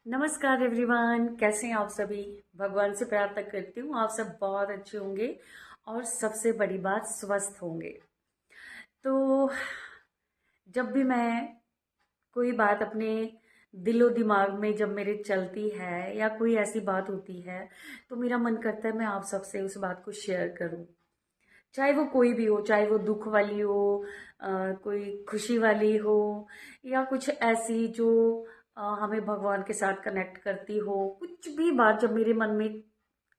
नमस्कार एवरीवन, कैसे हैं आप सभी। भगवान से प्रार्थना करती हूँ आप सब बहुत अच्छे होंगे और सबसे बड़ी बात स्वस्थ होंगे। तो जब भी मैं कोई बात अपने दिलो दिमाग में जब मेरे चलती है या कोई ऐसी बात होती है तो मेरा मन करता है मैं आप सबसे उस बात को शेयर करूं। चाहे वो कोई भी हो, चाहे वो दुख वाली हो, कोई खुशी वाली हो, या कुछ ऐसी जो हमें भगवान के साथ कनेक्ट करती हो। कुछ भी बात जब मेरे मन में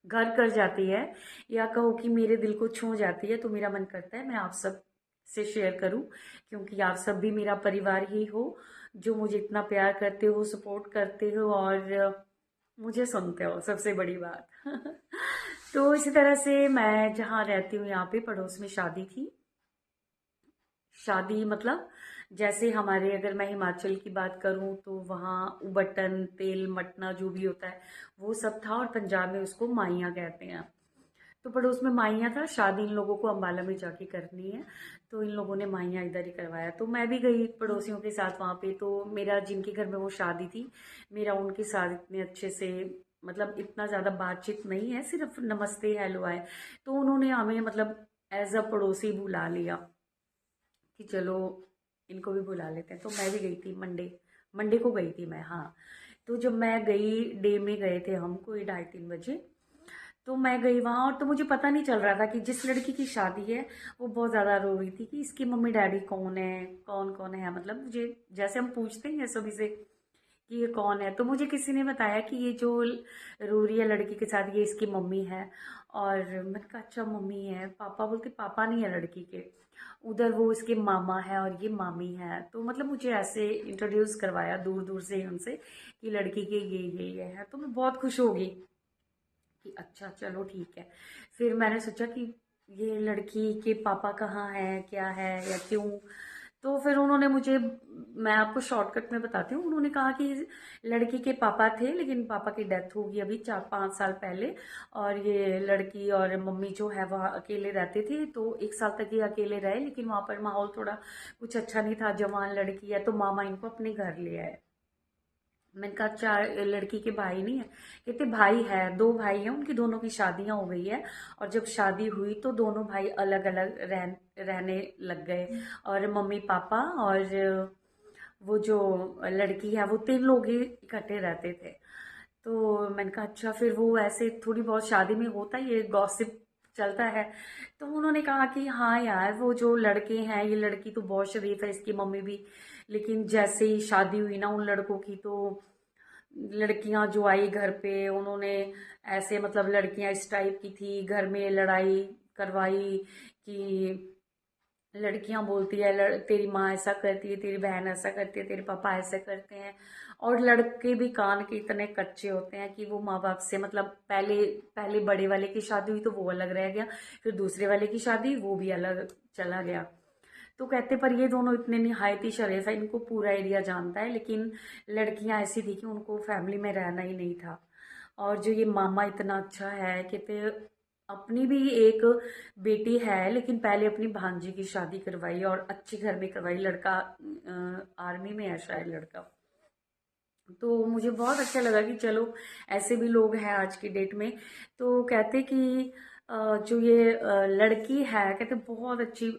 घर कर जाती है या कहो कि मेरे दिल को छू जाती है तो मेरा मन करता है मैं आप सब से शेयर करूं, क्योंकि आप सब भी मेरा परिवार ही हो जो मुझे इतना प्यार करते हो, सपोर्ट करते हो और मुझे सुनते हो, सबसे बड़ी बात। तो इसी तरह से मैं जहाँ रहती हूँ यहाँ पे पड़ोस में शादी थी। शादी मतलब जैसे हमारे, अगर मैं हिमाचल की बात करूं तो वहाँ उबटन तेल मटना जो भी होता है वो सब था, और पंजाब में उसको माइया कहते हैं। तो पड़ोस में माइया था, शादी इन लोगों को अंबाला में जाके करनी है तो इन लोगों ने माइया इधर ही करवाया। तो मैं भी गई पड़ोसियों के साथ वहां पे। तो मेरा जिनके घर में वो शादी थी, मेरा उनके साथ इतने अच्छे से, मतलब इतना ज्यादा बातचीत नहीं है, सिर्फ नमस्ते हेलो आए। तो उन्होंने हमें मतलब एज अ पड़ोसी बुला लिया कि चलो इनको भी बुला लेते हैं। तो मैं भी गई थी मंडे, मंडे को गई थी मैं, हाँ। तो जब मैं गई, डे में गए थे हम, कोई 2:30-3 बजे। तो मैं गई वहां और तो मुझे पता नहीं चल रहा था कि जिस लड़की की शादी है वो बहुत ज्यादा रो रही थी कि इसकी मम्मी डैडी कौन है, कौन कौन है। मतलब मुझे, जैसे हम पूछते हैं सभी से कि ये कौन है, तो मुझे किसी ने बताया कि ये जो रो रही है लड़की के साथ ये इसकी मम्मी है। और मैंने कहा अच्छा मम्मी है। पापा बोलते पापा नहीं है लड़की के, उधर वो इसके मामा है और ये मामी है। तो मतलब मुझे ऐसे इंट्रोड्यूस करवाया दूर दूर से ही उनसे कि लड़की के ये है। तो मैं बहुत खुश हो गई कि अच्छा चलो ठीक है। फिर मैंने सोचा कि ये लड़की के पापा कहाँ हैं, क्या है या क्यों। तो फिर उन्होंने मुझे, मैं आपको शॉर्टकट में बताती हूँ, उन्होंने कहा कि लड़की के पापा थे लेकिन पापा की डेथ हो गई अभी 4-5 साल पहले, और ये लड़की और मम्मी जो है वहाँ अकेले रहते थे। तो 1 साल तक ये अकेले रहे, लेकिन वहाँ पर माहौल थोड़ा कुछ अच्छा नहीं था, जवान लड़की है, तो मामा इनको अपने घर ले आए। मैंने कहा अच्छा लड़की के भाई नहीं है, कहते भाई है, 2 भाई हैं, उनकी दोनों की शादियां हो गई है। और जब शादी हुई तो दोनों भाई अलग अलग रहने लग गए, और मम्मी पापा और वो जो लड़की है वो 3 लोग ही इकट्ठे रहते थे। तो मैंने कहा अच्छा, फिर वो ऐसे थोड़ी बहुत शादी में होता है, ये गॉसिप चलता है। तो उन्होंने कहा कि हाँ यार वो जो लड़के हैं, ये लड़की तो बहुत शरीफ है, इसकी मम्मी भी, लेकिन जैसे ही शादी हुई ना उन लड़कों की, तो लड़कियां जो आई घर पे उन्होंने ऐसे, मतलब लड़कियां इस टाइप की थी, घर में लड़ाई करवाई कि लड़कियां बोलती है तेरी माँ ऐसा करती है, तेरी बहन ऐसा करती है, तेरे पापा ऐसे करते हैं। और लड़के भी कान के इतने कच्चे होते हैं कि वो माँ बाप से, मतलब पहले पहले बड़े वाले की शादी हुई तो वो अलग रह गया, फिर दूसरे वाले की शादी वो भी अलग चला गया। तो कहते पर ये दोनों इतने निहायती शरीफ है, इनको पूरा एरिया जानता है, लेकिन लड़कियां ऐसी थी कि उनको फैमिली में रहना ही नहीं था। और जो ये मामा इतना अच्छा है, कहते अपनी भी एक बेटी है लेकिन पहले अपनी भांजी की शादी करवाई और अच्छे घर में करवाई। लड़का आर्मी में है शायद लड़का। तो मुझे बहुत अच्छा लगा कि चलो ऐसे भी लोग हैं आज की डेट में। तो कहते कि जो ये लड़की है, कहते बहुत अच्छी,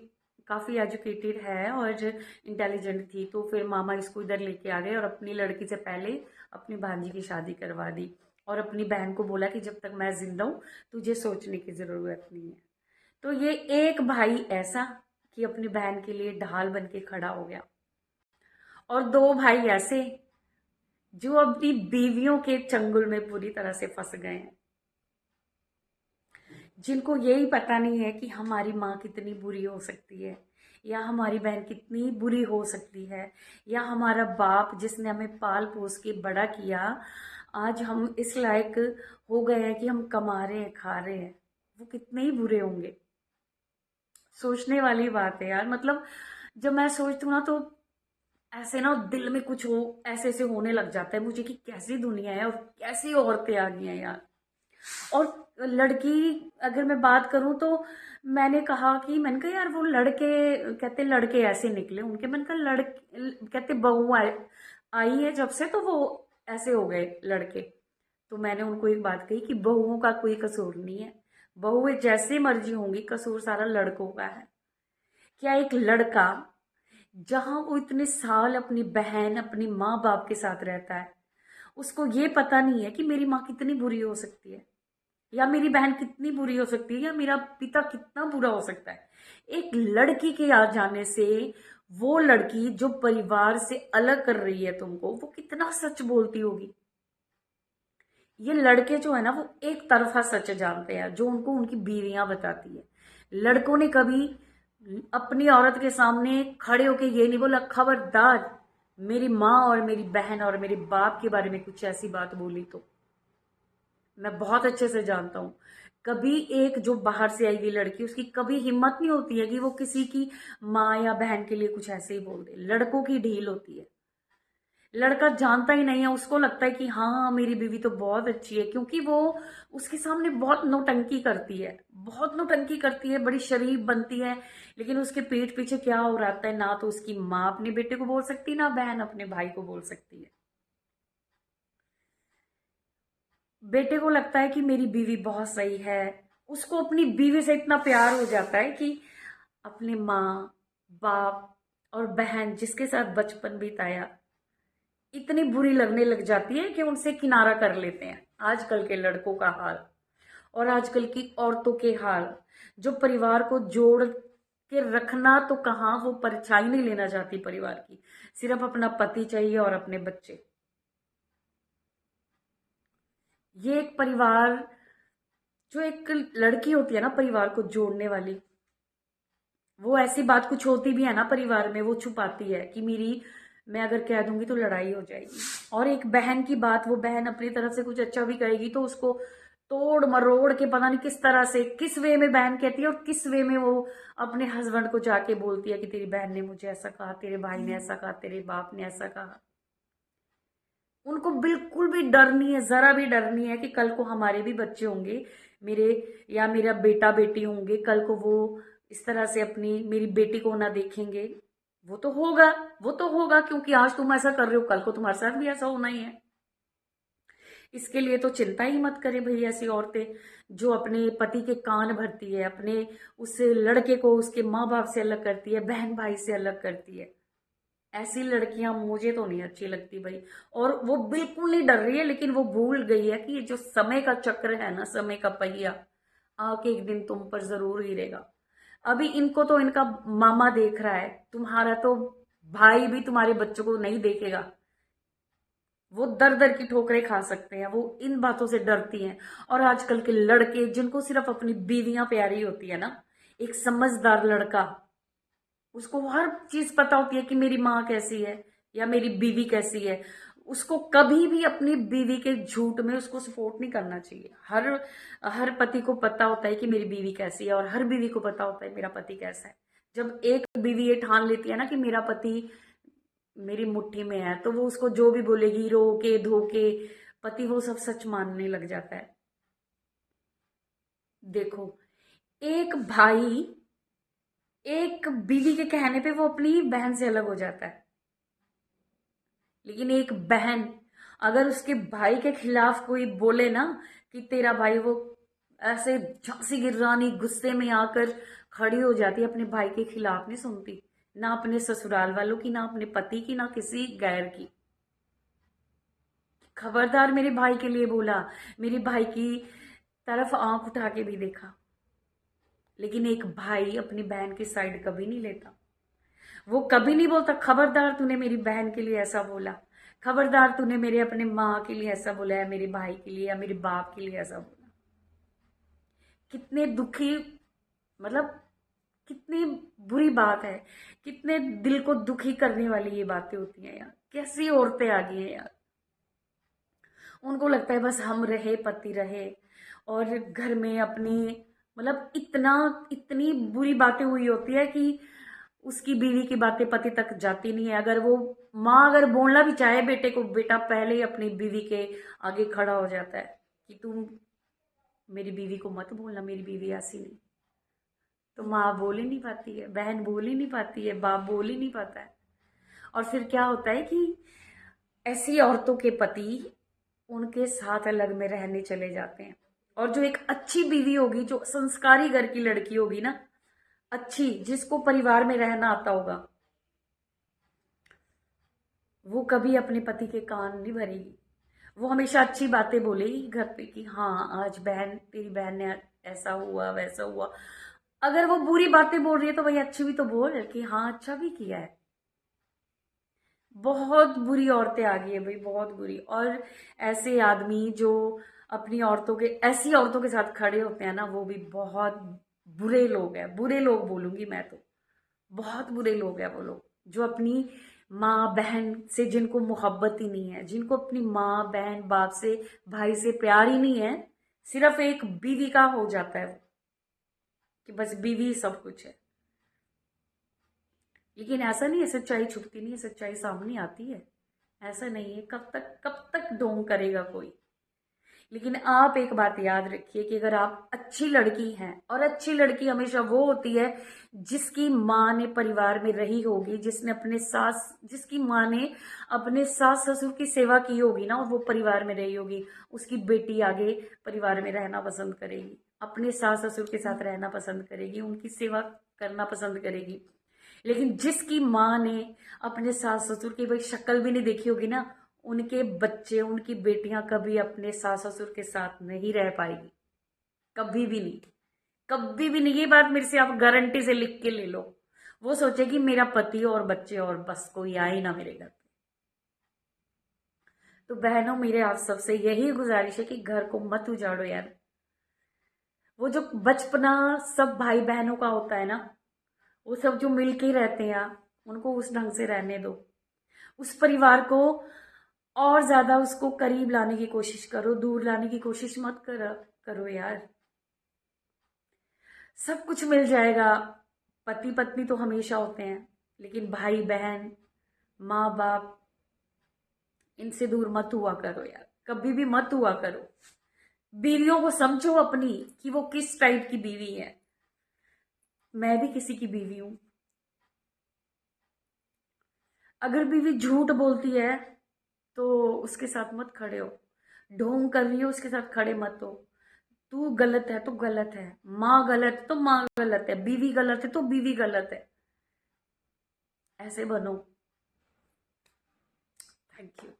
काफी एजुकेटेड है और इंटेलिजेंट थी। तो फिर मामा इसको इधर लेके आ गए और अपनी लड़की से पहले अपनी भांजी की शादी करवा दी, और अपनी बहन को बोला कि जब तक मैं जिंदा हूं तुझे सोचने की जरूरत नहीं है। तो ये एक भाई ऐसा कि अपनी बहन के लिए ढाल बन के खड़ा हो गया, और 2 भाई ऐसे जो अपनी बीवियों के चंगुल में पूरी तरह से फंस गए हैं, जिनको यही पता नहीं है कि हमारी माँ कितनी बुरी हो सकती है, या हमारी बहन कितनी बुरी हो सकती है, या हमारा बाप जिसने हमें पाल पोस के बड़ा किया, आज हम इस लायक हो गए हैं कि हम कमा रहे हैं, खा रहे हैं, वो कितने ही बुरे होंगे। सोचने वाली बात है यार। मतलब जब मैं सोचती हूँ ना तो ऐसे ना दिल में कुछ हो, ऐसे ऐसे होने लग जाता है मुझे कि कैसी दुनिया है और कैसी औरतें आ गई हैं यार। और लड़की, अगर मैं बात करूं तो मैंने कहा यार वो लड़के, कहते लड़के ऐसे निकले उनके। मैंने कहा लड़के, कहते बहू आई है जब से तो वो ऐसे हो गए लड़के। तो मैंने उनको एक बात कही कि बहुओं का कोई कसूर नहीं है, बहुएं जैसे मर्जी होंगी, कसूर सारा लड़कों का है। क्या एक लड़का जहां वो इतने साल अपनी बहन अपनी माँ बाप के साथ रहता है, उसको ये पता नहीं है कि मेरी माँ कितनी बुरी हो सकती है, या मेरी बहन कितनी बुरी हो सकती है, या मेरा पिता कितना बुरा हो सकता है। एक लड़की के आ जाने से वो लड़की जो परिवार से अलग कर रही है तुमको, वो कितना सच बोलती होगी। ये लड़के जो है ना, वो एक तरफा सच जानते हैं जो उनको उनकी बीवियां बताती है। लड़कों ने कभी अपनी औरत के सामने खड़े होके ये नहीं बोला, खबरदार मेरी माँ और मेरी बहन और मेरे बाप के बारे में कुछ ऐसी बात बोली तो। मैं बहुत अच्छे से जानता हूं, कभी एक जो बाहर से आई हुई लड़की, उसकी कभी हिम्मत नहीं होती है कि वो किसी की माँ या बहन के लिए कुछ ऐसे ही बोल दे। लड़कों की ढील होती है। लड़का जानता ही नहीं है, उसको लगता है कि हाँ मेरी बीवी तो बहुत अच्छी है, क्योंकि वो उसके सामने बहुत नौटंकी करती है, बहुत नौटंकी करती है, बड़ी शरीफ बनती है। लेकिन उसके पीठ पीछे क्या हो रहा है, ना तो उसकी माँ अपने बेटे को बोल सकती, ना बहन अपने भाई को बोल सकती है। बेटे को लगता है कि मेरी बीवी बहुत सही है, उसको अपनी बीवी से इतना प्यार हो जाता है कि अपने माँ बाप और बहन जिसके साथ बचपन बिताया, इतनी बुरी लगने लग जाती है कि उनसे किनारा कर लेते हैं। आजकल के लड़कों का हाल और आजकल की औरतों के हाल, जो परिवार को जोड़ के रखना तो कहाँ, वो परछाई नहीं लेना चाहती परिवार की, सिर्फ अपना पति चाहिए और अपने बच्चे। ये एक परिवार, जो एक लड़की होती है ना परिवार को जोड़ने वाली, वो ऐसी बात कुछ होती भी है ना परिवार में, वो छुपाती है कि मेरी, मैं अगर कह दूंगी तो लड़ाई हो जाएगी। और एक बहन की बात, वो बहन अपनी तरफ से कुछ अच्छा भी कहेगी तो उसको तोड़ मरोड़ के पता नहीं किस तरह से, किस वे में बहन कहती है और किस वे में वो अपने हस्बैंड को जाके बोलती है कि तेरी बहन ने मुझे ऐसा कहा, तेरे भाई ने ऐसा कहा, तेरे बाप ने ऐसा कहा। उनको बिल्कुल भी डर नहीं है, जरा भी डर नहीं है कि कल को हमारे भी बच्चे होंगे, मेरे या मेरा बेटा बेटी होंगे, कल को वो इस तरह से अपनी मेरी बेटी को ना देखेंगे। वो तो होगा, वो तो होगा, क्योंकि आज तुम ऐसा कर रहे हो, कल को तुम्हारे साथ भी ऐसा होना ही है। इसके लिए तो चिंता ही मत करे भाई। ऐसी औरतें जो अपने पति के कान भरती है, अपने उस लड़के को उसके माँ बाप से अलग करती है, बहन भाई से अलग करती है, ऐसी लड़कियां मुझे तो नहीं अच्छी लगती भाई। और वो बिल्कुल नहीं डर रही है, लेकिन वो भूल गई है कि ये जो समय का चक्र है ना, समय का पहिया आके एक दिन तुम पर जरूर गिरेगा। अभी इनको तो इनका मामा देख रहा है, तुम्हारा तो भाई भी तुम्हारे बच्चों को नहीं देखेगा। वो दर दर की ठोकरें खा सकते हैं, वो इन बातों से डरती हैं। और आजकल के लड़के जिनको सिर्फ अपनी बीवियां प्यारी होती है ना, एक समझदार लड़का, उसको हर चीज पता होती है कि मेरी माँ कैसी है या मेरी बीवी कैसी है। उसको कभी भी अपनी बीवी के झूठ में उसको सपोर्ट नहीं करना चाहिए। हर हर पति को पता होता है कि मेरी बीवी कैसी है, और हर बीवी को पता होता है मेरा पति कैसा है। जब एक बीवी ये ठान लेती है ना कि मेरा पति मेरी मुट्ठी में है, तो वो उसको जो भी बोलेगी, रोके धोके, पति वो सब सच मानने लग जाता है। देखो, एक भाई एक बीवी के कहने पे वो अपनी बहन से अलग हो जाता है, लेकिन एक बहन अगर उसके भाई के खिलाफ कोई बोले ना कि तेरा भाई, वो ऐसे झांसी की रानी गुस्से में आकर खड़ी हो जाती है, अपने भाई के खिलाफ नहीं सुनती, ना अपने ससुराल वालों की, ना अपने पति की, ना किसी गैर की। खबरदार मेरे भाई के लिए बोला, मेरे भाई की तरफ आंख उठा के भी देखा, लेकिन एक भाई अपनी बहन की साइड कभी नहीं लेता। वो कभी नहीं बोलता खबरदार तूने मेरी बहन के लिए ऐसा बोला, खबरदार तूने मेरे अपने माँ के लिए ऐसा बोला, या मेरे भाई के लिए या मेरे बाप के लिए ऐसा बोला। कितने दुखी, मतलब कितनी बुरी बात है, कितने दिल को दुखी करने वाली ये बातें होती हैं यार। कैसी औरतें आ गई हैं यार। उनको लगता है बस हम रहे, पति रहे, और घर में अपनी, मतलब इतना, इतनी बुरी बातें हुई होती है कि उसकी बीवी की बातें पति तक जाती नहीं है। अगर वो माँ अगर बोलना भी चाहे बेटे को, बेटा पहले ही अपनी बीवी के आगे खड़ा हो जाता है कि तुम मेरी बीवी को मत बोलना, मेरी बीवी ऐसी नहीं। तो माँ बोल ही नहीं पाती है, बहन बोल ही नहीं पाती है, बाप बोल ही नहीं पाता है। और फिर क्या होता है कि ऐसी औरतों के पति उनके साथ अलग में रहने चले जाते हैं। और जो एक अच्छी बीवी होगी, जो संस्कारी घर की लड़की होगी ना, अच्छी, जिसको परिवार में रहना आता होगा, वो कभी अपने पति के कान नहीं भरेगी। वो हमेशा अच्छी बातें बोलेगी घर पे कि हाँ आज बहन, तेरी बहन ने ऐसा हुआ वैसा हुआ। अगर वो बुरी बातें बोल रही है तो भाई अच्छी भी तो बोल कि हाँ अच्छा भी किया है। बहुत बुरी औरतें आ गई है भाई, बहुत बुरी। और ऐसे आदमी जो अपनी औरतों के, ऐसी औरतों के साथ खड़े होते हैं ना, वो भी बहुत बुरे लोग हैं। बुरे लोग बोलूंगी मैं तो, बहुत बुरे लोग हैं वो लोग, जो अपनी माँ बहन से, जिनको मोहब्बत ही नहीं है, जिनको अपनी माँ बहन बाप से, भाई से प्यार ही नहीं है, सिर्फ एक बीवी का हो जाता है कि बस बीवी ही सब कुछ है। लेकिन ऐसा नहीं है, सच्चाई छुपती नहीं है, सच्चाई सामने आती है। ऐसा नहीं है, कब तक ढोंग करेगा कोई। लेकिन आप एक बात याद रखिए कि अगर आप अच्छी लड़की हैं, और अच्छी लड़की हमेशा वो होती है जिसकी माँ ने परिवार में रही होगी, जिसकी माँ ने अपने सास ससुर की सेवा की होगी ना, और वो परिवार में रही होगी, उसकी बेटी आगे परिवार में रहना पसंद करेगी, अपने सास ससुर के साथ रहना पसंद करेगी, उनकी सेवा करना पसंद करेगी। लेकिन जिसकी माँ ने अपने सास ससुर की भाई शक्ल भी नहीं देखी होगी ना, उनके बच्चे, उनकी बेटियां कभी अपने सास ससुर के साथ नहीं रह पाएगी। कभी भी नहीं, कभी भी नहीं। ये बात मेरे से आप गारंटी से लिख के ले लो। वो सोचेगी मेरा पति और बच्चे और बस, कोई आए ना मेरे घर पे। तो बहनों, मेरे आप सबसे यही गुजारिश है कि घर को मत उजाड़ो यार। वो जो बचपना सब भाई बहनों का होता है ना, वो सब जो मिलके रहते हैं, उनको उस ढंग से रहने दो। उस परिवार को और ज्यादा उसको करीब लाने की कोशिश करो, दूर लाने की कोशिश मत करो यार। सब कुछ मिल जाएगा। पति पत्नी तो हमेशा होते हैं, लेकिन भाई बहन, माँ बाप, इनसे दूर मत हुआ करो यार, कभी भी मत हुआ करो। बीवियों को समझो अपनी कि वो किस टाइप की बीवी है। मैं भी किसी की बीवी हूं। अगर बीवी झूठ बोलती है तो उसके साथ मत खड़े हो। ढोंग कर रही हो, उसके साथ खड़े मत हो। तू गलत है तो गलत है, माँ गलत है तो माँ गलत है, बीवी गलत है तो बीवी गलत है। ऐसे बनो। Thank you.